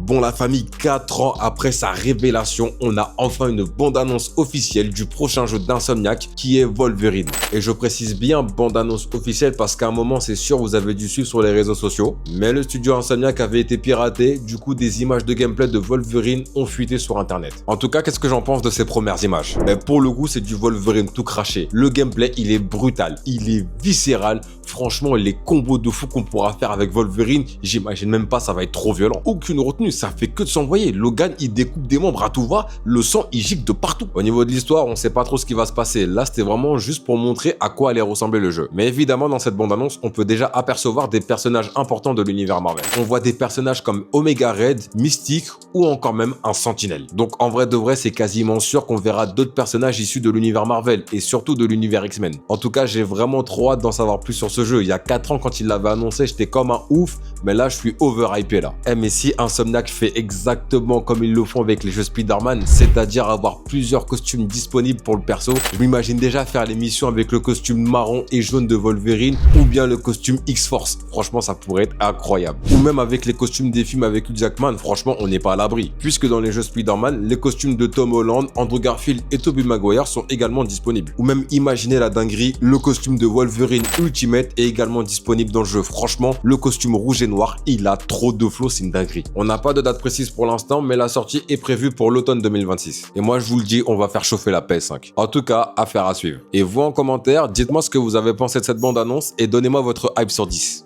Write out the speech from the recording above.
Bon la famille, 4 ans après sa révélation, on a enfin une bande-annonce officielle du prochain jeu d'Insomniac qui est Wolverine. Et je précise bien bande-annonce officielle parce qu'à un moment c'est sûr vous avez dû suivre sur les réseaux sociaux. Mais le studio Insomniac avait été piraté, du coup des images de gameplay de Wolverine ont fuité sur internet. En tout cas, qu'est-ce que j'en pense de ces premières images? Pour le coup c'est du Wolverine tout craché. Le gameplay il est brutal, il est viscéral. Franchement, les combos de fou qu'on pourra faire avec Wolverine, j'imagine même pas, ça va être trop violent. Aucune retenue, ça fait que de s'envoyer. Logan, il découpe des membres à tout va, le sang, il gicle de partout. Au niveau de l'histoire, on sait pas trop ce qui va se passer. Là, c'était vraiment juste pour montrer à quoi allait ressembler le jeu. Mais évidemment, dans cette bande-annonce, on peut déjà apercevoir des personnages importants de l'univers Marvel. On voit des personnages comme Omega Red, Mystique ou encore même un Sentinelle. Donc en vrai de vrai, c'est quasiment sûr qu'on verra d'autres personnages issus de l'univers Marvel et surtout de l'univers X-Men. En tout cas, j'ai vraiment trop hâte d'en savoir plus sur ce jeu. Il y a 4 ans, quand il l'avait annoncé, j'étais comme un ouf, mais là, je suis overhypé là. Mais si Insomniac fait exactement comme ils le font avec les jeux Spider-Man, c'est-à-dire avoir plusieurs costumes disponibles pour le perso, je m'imagine déjà faire les missions avec le costume marron et jaune de Wolverine ou bien le costume X-Force. Franchement, ça pourrait être incroyable. Ou même avec les costumes des films avec Hugh Jackman, franchement, on n'est pas à l'abri. Puisque dans les jeux Spider-Man, les costumes de Tom Holland, Andrew Garfield et Tobey Maguire sont également disponibles. Ou même imaginez la dinguerie, le costume de Wolverine Ultimate est également disponible dans le jeu. Franchement, le costume rouge et noir, il a trop de flow, c'est une dinguerie. On n'a pas de date précise pour l'instant, mais la sortie est prévue pour l'automne 2026. Et moi, je vous le dis, on va faire chauffer la PS5. En tout cas, affaire à suivre. Et vous en commentaire, dites-moi ce que vous avez pensé de cette bande-annonce et donnez-moi votre hype sur 10.